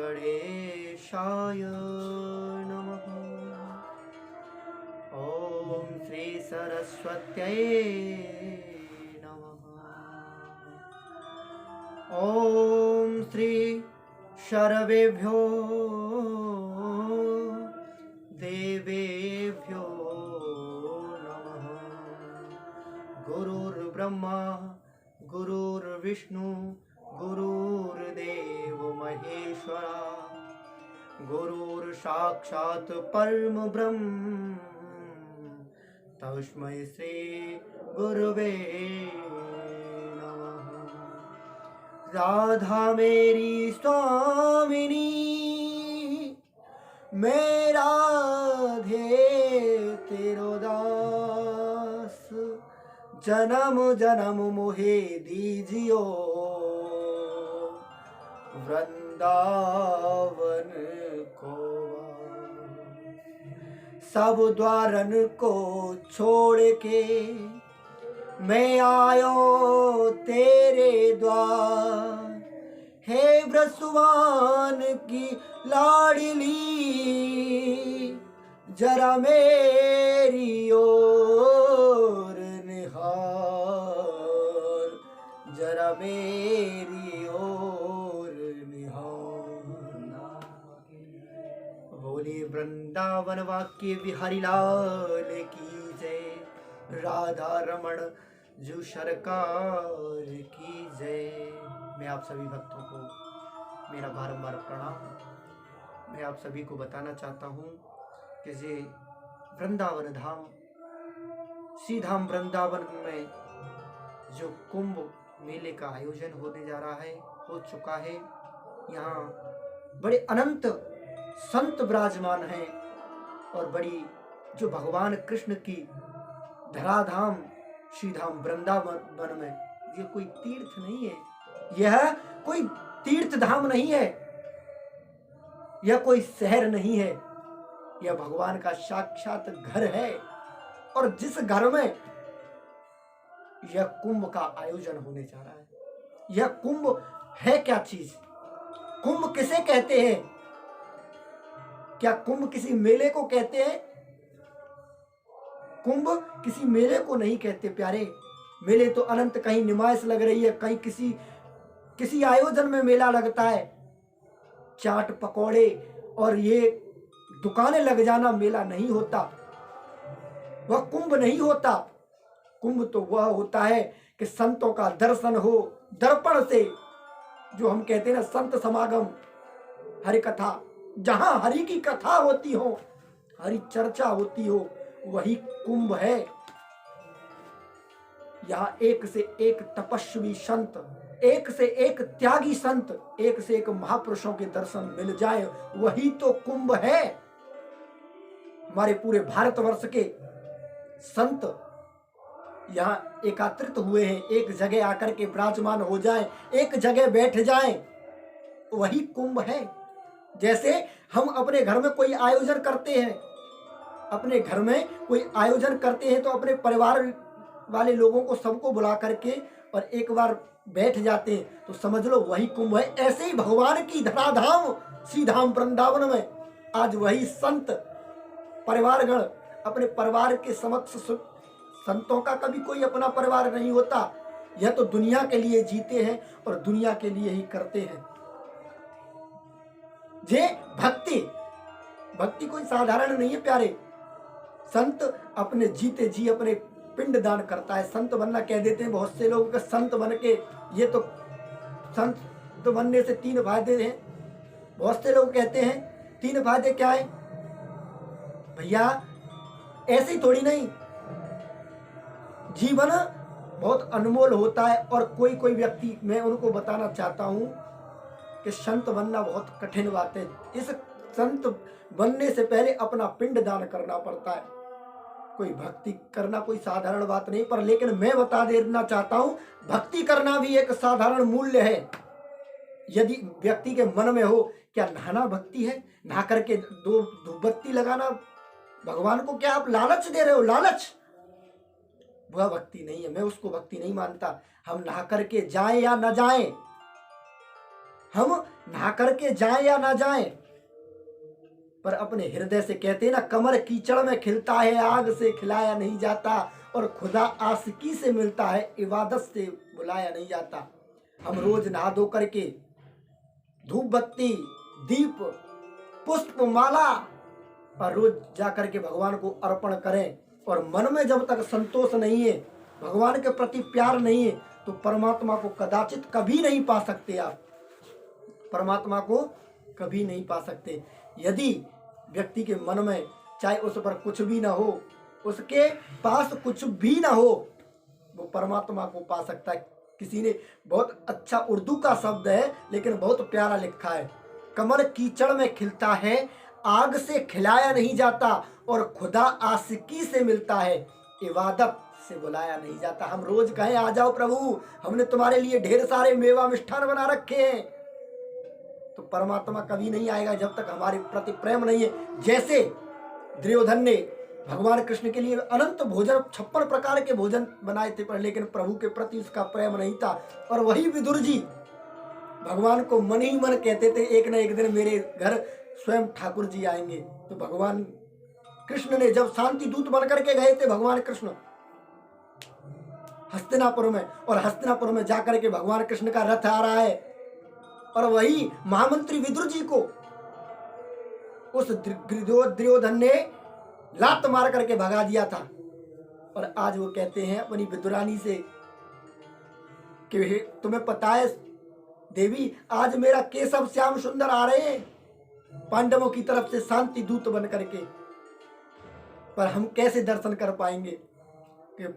गणेशाय नमः। ॐ श्री सरस्वत्यै नमः। ॐ श्री शर्वेभ्यो देवेभ्यो नमः। गुरुर्ब्रह्मा गुरुर्विष्णु गुरुर्देव महेश्वरा, गुरुर्साक्षात् परम ब्रह्म तस्मै श्री गुरुवे नमः। राधा मेरी स्वामिनी, मैं राधे तेरो दास, जन्म जन्म मोहे दीजियो वृंदावन को। सब द्वारन को छोड़ के मैं आयो तेरे द्वार, हे ब्रसवान की लाडली जरा मेरी ओर निहार, जरा मेरी ओर निहार। बोले वृंदावन वाक्य बिहारी लाल की जय, राधा रमण जू सरकार की जय। मैं आप सभी भक्तों को मेरा बारंबार प्रणाम। मैं आप सभी को बताना चाहता हूँ कि ये वृंदावन धाम, श्री धाम वृंदावन में जो कुंभ मेले का आयोजन होने जा रहा है, हो चुका है। यहाँ बड़े अनंत संत विराजमान हैं और बड़ी जो भगवान कृष्ण की धराधाम श्री धाम वृंदावन में, ये कोई तीर्थ नहीं है, यह कोई तीर्थ धाम नहीं है, यह कोई शहर नहीं है, यह भगवान का साक्षात घर है। और जिस घर में यह कुंभ का आयोजन होने जा रहा है, यह कुंभ है क्या चीज? कुंभ किसे कहते हैं? क्या कुंभ किसी मेले को कहते हैं? कुंभ किसी मेले को नहीं कहते प्यारे। मेले तो अनंत, कहीं नुमाइश लग रही है, कहीं किसी आयोजन में मेला लगता है। चाट पकौड़े और ये दुकानें लग जाना मेला नहीं होता, वह कुंभ नहीं होता। कुंभ तो वह होता है कि संतों का दर्शन हो, दर्पण से, जो हम कहते हैं ना संत समागम, हरि कथा, जहां हरि की कथा होती हो, हरि चर्चा होती हो, वही कुंभ है। यहाँ एक से एक तपस्वी संत, एक से एक त्यागी संत, एक से एक महापुरुषों के दर्शन मिल जाए, वही तो कुंभ है। हमारे पूरे भारतवर्ष के संत यहाँ एकत्रित हुए हैं, एक जगह आकर के विराजमान हो जाएं, एक जगह बैठ जाएं, वही कुंभ है। जैसे हम अपने घर में कोई आयोजन करते हैं, अपने घर में कोई आयोजन करते हैं तो अपने परिवार वाले लोगों को सबको बुला करके और एक बार बैठ जाते हैं, तो समझ लो वही कुंभ है। ऐसे ही भगवान की धराधाम श्री धाम वृंदावन में आज वही संत परिवारगण अपने परिवार के समक्ष, संतों का कभी कोई अपना परिवार नहीं होता, यह तो दुनिया के लिए जीते हैं और दुनिया के लिए ही करते हैं। जे भक्ति कोई साधारण नहीं है प्यारे। संत अपने जीते जी अपने पिंड दान करता है। संत बनना कह देते हैं बहुत से लोग, संत बन के, ये तो संत बनने से 3 फायदे हैं। बहुत से लोग कहते हैं 3 फायदे क्या है भैया? ऐसे ही थोड़ी नहीं, जीवन बहुत अनमोल होता है। और कोई व्यक्ति, मैं उनको बताना चाहता हूं कि संत बनना बहुत कठिन बात है। इस संत बनने से पहले अपना पिंड दान करना पड़ता है। कोई भक्ति करना कोई साधारण बात नहीं, पर लेकिन मैं बता देना चाहता हूं, भक्ति करना भी एक साधारण मूल्य है। यदि व्यक्ति के मन में हो, क्या नहाना भक्ति है? नहा करके 2 धूपबत्ती लगाना भगवान को क्या आप लालच दे रहे हो? लालच वह भक्ति नहीं है। मैं उसको भक्ति नहीं मानता। हम नहा करके जाएं या न जाएं, हम नहा करके जाएं या ना जाएं, पर अपने हृदय से कहते ना, कमल कीचड़ में खिलता है, आग से खिलाया नहीं जाता, और खुदा आशिकी से मिलता है, इबादत से बुलाया नहीं जाता। हम रोज नहा धो करके धूप बत्ती दीप पुष्प माला और रोज जा करके भगवान को अर्पण करें, और मन में जब तक संतोष नहीं है, भगवान के प्रति प्यार नहीं है, तो परमात्मा को कदाचित कभी नहीं पा सकते। आप परमात्मा को कभी नहीं पा सकते। यदि व्यक्ति के मन में चाहे उस पर कुछ भी ना हो, उसके पास कुछ भी ना हो, वो परमात्मा को पा सकता है। किसी ने बहुत अच्छा उर्दू का शब्द है लेकिन बहुत प्यारा लिखा है, कमल कीचड़ में खिलता है, आग से खिलाया नहीं जाता, और खुदा आशिकी से मिलता है, इबादत से बुलाया नहीं जाता। हम रोज कहें आ जाओ प्रभु, हमने तुम्हारे लिए ढेर सारे मेवा मिष्ठान बना रखे हैं, तो परमात्मा कभी नहीं आएगा जब तक हमारे प्रति प्रेम नहीं है। जैसे दुर्योधन ने भगवान कृष्ण के लिए अनंत भोजन 56 प्रकार के भोजन बनाए थे, पर लेकिन प्रभु के प्रति उसका प्रेम नहीं था। और वही विदुर जी भगवान को मन ही मन कहते थे, एक न एक दिन मेरे घर स्वयं ठाकुर जी आएंगे। तो भगवान कृष्ण ने जब शांति दूत बन करके गए थे भगवान कृष्ण हस्तिनापुर में, और हस्तिनापुर में जाकर के भगवान कृष्ण का रथ आ रहा है, और वही महामंत्री विदुर जी को उस दुर्योधन ने लात मार करके भगा दिया था। और आज वो कहते हैं अपनी विदुरानी से कि तुम्हें पता है देवी, आज मेरा केशव श्याम सुंदर आ रहे हैं पांडवों की तरफ से शांति दूत बन करके, पर हम कैसे दर्शन कर पाएंगे? कि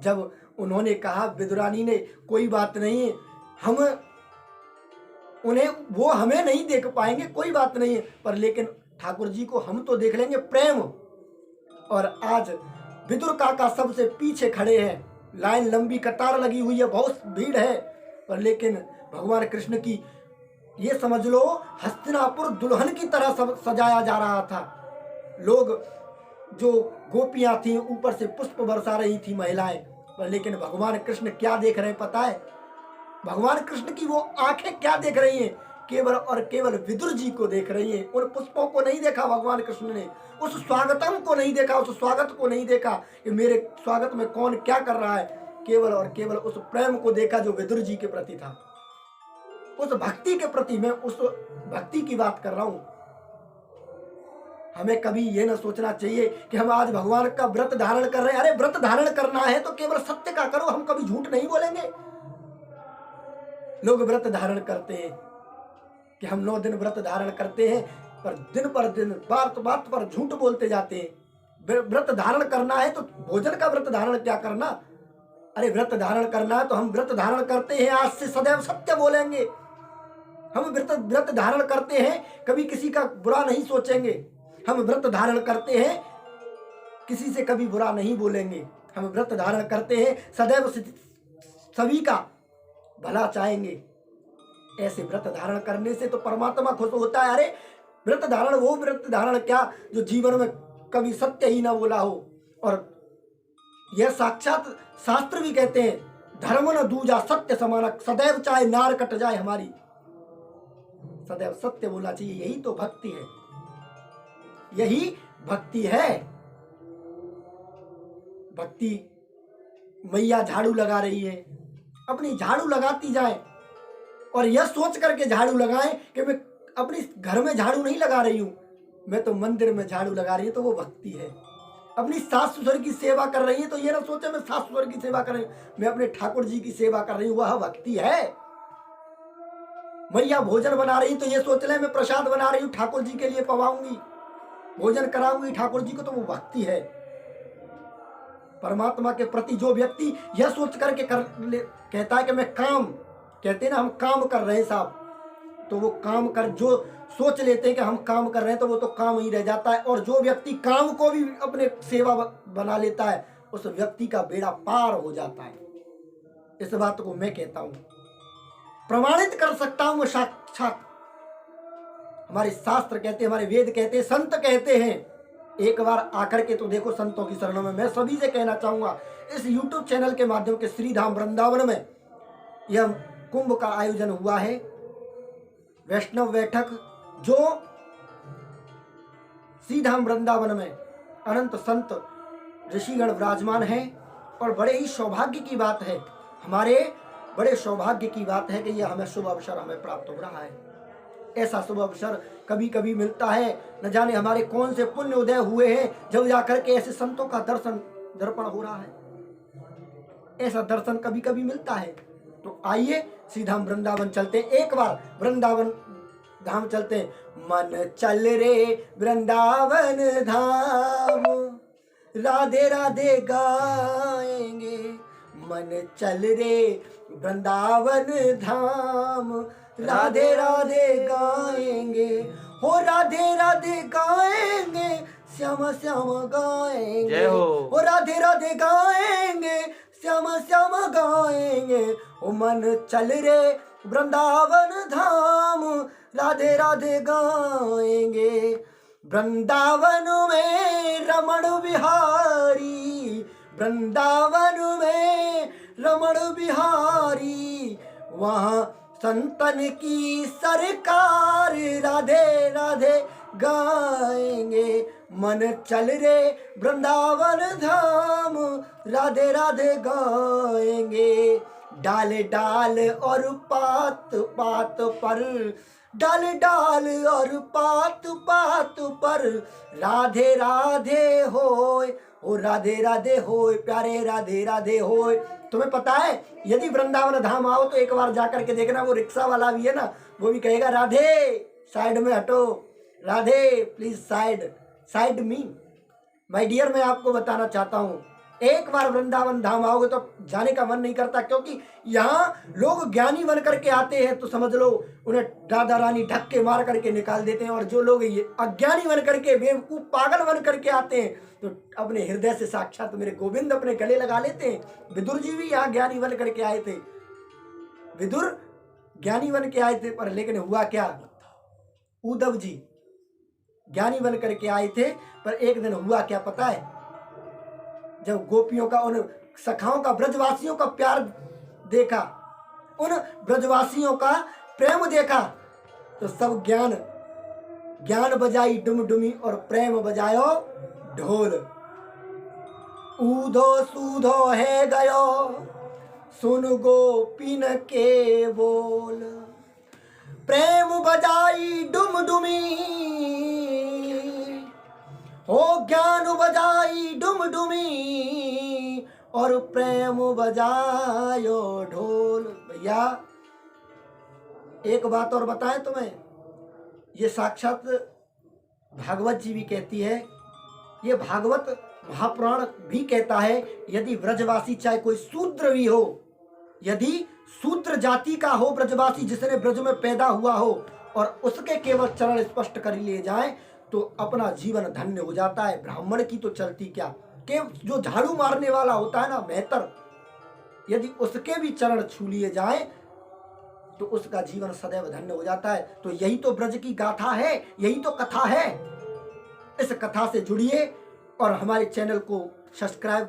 जब उन्होंने कहा, विदुरानी ने, कोई बात नहीं है, हम उन्हें, वो हमें नहीं देख पाएंगे, कोई बात नहीं है, पर लेकिन ठाकुर जी को हम तो देख लेंगे, प्रेम। और आज विदुर काका सबसे पीछे खड़े हैं, लाइन लंबी कतार लगी हुई है, बहुत भीड़ है, पर लेकिन भगवान कृष्ण की ये समझ लो हस्तिनापुर दुल्हन की तरह सब सजाया जा रहा था। लोग, जो गोपियां थी ऊपर से पुष्प बरसा रही थी महिलाएं, पर लेकिन भगवान कृष्ण क्या देख रहे हैं पता है? भगवान कृष्ण की वो आंखें क्या देख रही हैं? केवल और केवल विदुर जी को देख रही हैं। उन पुष्पों को नहीं देखा भगवान कृष्ण ने, उस स्वागतम को नहीं देखा, उस स्वागत को नहीं देखा कि मेरे स्वागत में कौन क्या कर रहा है। केवल और केवल उस प्रेम को देखा जो विदुर जी के प्रति था, उस भक्ति के प्रति। मैं उस भक्ति की बात कर रहा हूं। हमें कभी ये ना सोचना चाहिए कि हम आज भगवान का व्रत धारण कर रहे हैं। अरे व्रत धारण करना है तो केवल सत्य का करो, हम कभी झूठ नहीं बोलेंगे। लोग व्रत धारण करते हैं कि हम 9 दिन व्रत धारण करते हैं, पर दिन पर दिन बात बात पर झूठ बोलते जाते हैं। व्रत धारण करना है तो भोजन का व्रत धारण क्या करना? अरे व्रत धारण करना है तो हम व्रत धारण करते हैं, आज से सदैव सत्य बोलेंगे। हम व्रत धारण करते हैं, कभी किसी का बुरा नहीं सोचेंगे। हम व्रत धारण करते हैं, किसी से कभी बुरा नहीं बोलेंगे। हम व्रत धारण करते हैं, सदैव सभी का भला चाहेंगे। ऐसे व्रत धारण करने से तो परमात्मा खुश होता है। अरे व्रत धारण, वो व्रत धारण क्या जो जीवन में कभी सत्य ही ना बोला हो। और यह साक्षात शास्त्र भी कहते हैं, धर्म न दूजा सत्य समानक, सदैव चाहे नार कट जाए हमारी, सदैव सत्य बोलना चाहिए। यही तो भक्ति है, यही भक्ति है। भक्ति मैया झाड़ू लगा रही है, अपनी झाड़ू लगाती जाए, और यह सोच करके झाड़ू लगाएं कि मैं अपनी घर में झाड़ू नहीं लगा रही हूं, मैं तो मंदिर में झाड़ू लगा रही हूं, तो वो भक्ति है। अपनी सास ससुर की सेवा कर रही है तो ये ना सोचे मैं सास ससुर की सेवा कर रही हूं, मैं अपने ठाकुर जी की सेवा कर रही हूं, वह भक्ति है। मैया भोजन बना रही तो ये सोच ले मैं प्रसाद बना रही हूं, ठाकुर जी के लिए पवाऊंगी, भोजन कराऊंगी ठाकुर जी को, तो वो भक्ति है। परमात्मा के प्रति जो व्यक्ति यह सोच करके कहता है कि मैं काम, कहते हैं ना हम काम कर रहे हैं साहब, तो वो काम कर, जो सोच लेते हैं कि हम काम कर रहे हैं तो वो तो काम ही रह जाता है। और जो व्यक्ति काम को भी अपने सेवा बना लेता है, उस व्यक्ति का बेड़ा पार हो जाता है। इस बात को मैं कहता हूं, प्रमाणित कर सकता हूं मैं साक्षात। हमारे शास्त्र कहते हैं, हमारे वेद कहते हैं, संत कहते हैं। एक बार आकर के तो देखो संतों की शरणों में। मैं सभी से कहना चाहूंगा, इस YouTube चैनल के माध्यम के श्री धाम वृंदावन में यह कुंभ का आयोजन हुआ है, वैष्णव बैठक जो सीधाम वृंदावन में अनंत संत ऋषिगण विराजमान हैं। और बड़े ही सौभाग्य की बात है, हमारे बड़े सौभाग्य की बात है कि यह हमें शुभ अवसर हमें प्राप्त हो रहा है। ऐसा शुभ अवसर कभी कभी मिलता है, न जाने हमारे कौन से पुण्य उदय हुए हैं जब जाकर के ऐसे संतों का दर्शन दर्पण हो रहा है। ऐसा दर्शन कभी कभी मिलता है। तो आइए सीधा हम वृंदावन चलते, एक बार वृंदावन धाम चलते। मन चल रे वृंदावन धाम, राधे राधे गाएंगे। मन चल रे वृंदावन धाम, राधे राधे गाएंगे। हो राधे राधे गाएंगे, श्याम श्याम गाएंगे। हो राधे राधे गाएंगे, श्याम श्याम गाएंगे। ओ मन चल रे वृंदावन धाम, राधे राधे गाएंगे। वृंदावन में रमण बिहारी, वृंदावन में रमण बिहारी, वहाँ संतन की सरकार, राधे राधे गाएंगे। मन चल रे वृंदावन धाम, राधे राधे गाएंगे। डाल डाल और पात पात पर, डाल डाल और पात पात पर, राधे राधे होय। ओ राधे राधे होय, प्यारे राधे राधे होय। तुम्हें पता है, यदि वृंदावन धाम आओ तो एक बार जाकर के देखना, वो रिक्शा वाला भी है ना, वो भी कहेगा राधे साइड में हटो, Radhe please side side me. My dear, मैं आपको बताना चाहता हूँ, एक बार वृंदावन धाम आओगे तो जाने का मन नहीं करता, क्योंकि यहाँ लोग ज्ञानी बन करके आते हैं तो समझ लो उन्हें राधा रानी धक्के मार करके निकाल देते हैं। और जो लोग ये अज्ञानी बन करके, बेवकूफ पागल बन करके आते हैं तो अपने हृदय से साक्षात मेरे गोविंद अपने गले लगा लेते हैं। विदुर जी भी यहाँ ज्ञानी बन करके आए थे, विदुर ज्ञानी बन के आए थे, पर लेकिन हुआ क्या, उद्धव जी ज्ञानी बन करके आए थे, पर एक दिन हुआ क्या पता है, जब गोपियों का, उन सखाओं का, ब्रजवासियों का प्यार देखा, उन ब्रजवासियों का प्रेम देखा, तो सब ज्ञान बजाई डुमडुमी और प्रेम बजायो ढोल। ऊधो सूधो है गयो, सुन गोपिन के बोल। प्रेम बजाई डुमडुमी, हो ज्ञान बजाई डुमडुमी और प्रेम बजायो ढोल। भैया एक बात और बताएं तुम्हें, ये साक्षात भागवत जी भी कहती है, ये भागवत महापुराण भी कहता है, यदि ब्रजवासी चाहे कोई शूद्र भी हो, यदि शूद्र जाति का हो ब्रजवासी, जिसने ब्रज में पैदा हुआ हो, और उसके केवल चरण स्पष्ट कर लिए जाए तो अपना जीवन धन्य हो जाता है। ब्राह्मण की तो चलती क्या, के जो झाड़ू मारने वाला होता है ना, मेहतर, यदि उसके भी चरण छू लिए जाए तो उसका जीवन सदैव धन्य हो जाता है। तो यही तो ब्रज की गाथा है, यही तो कथा है। इस कथा से जुड़िए और हमारे चैनल को सब्सक्राइब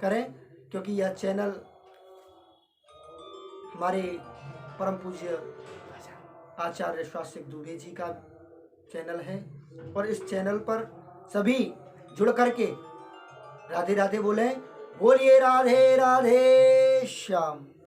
करें, क्योंकि यह चैनल हमारे परम पूज्य आचार्य स्वास्तिक दुबे जी का चैनल है, और इस चैनल पर सभी जुड़ करके राधे राधे बोलें। बोलिए राधे राधे श्याम।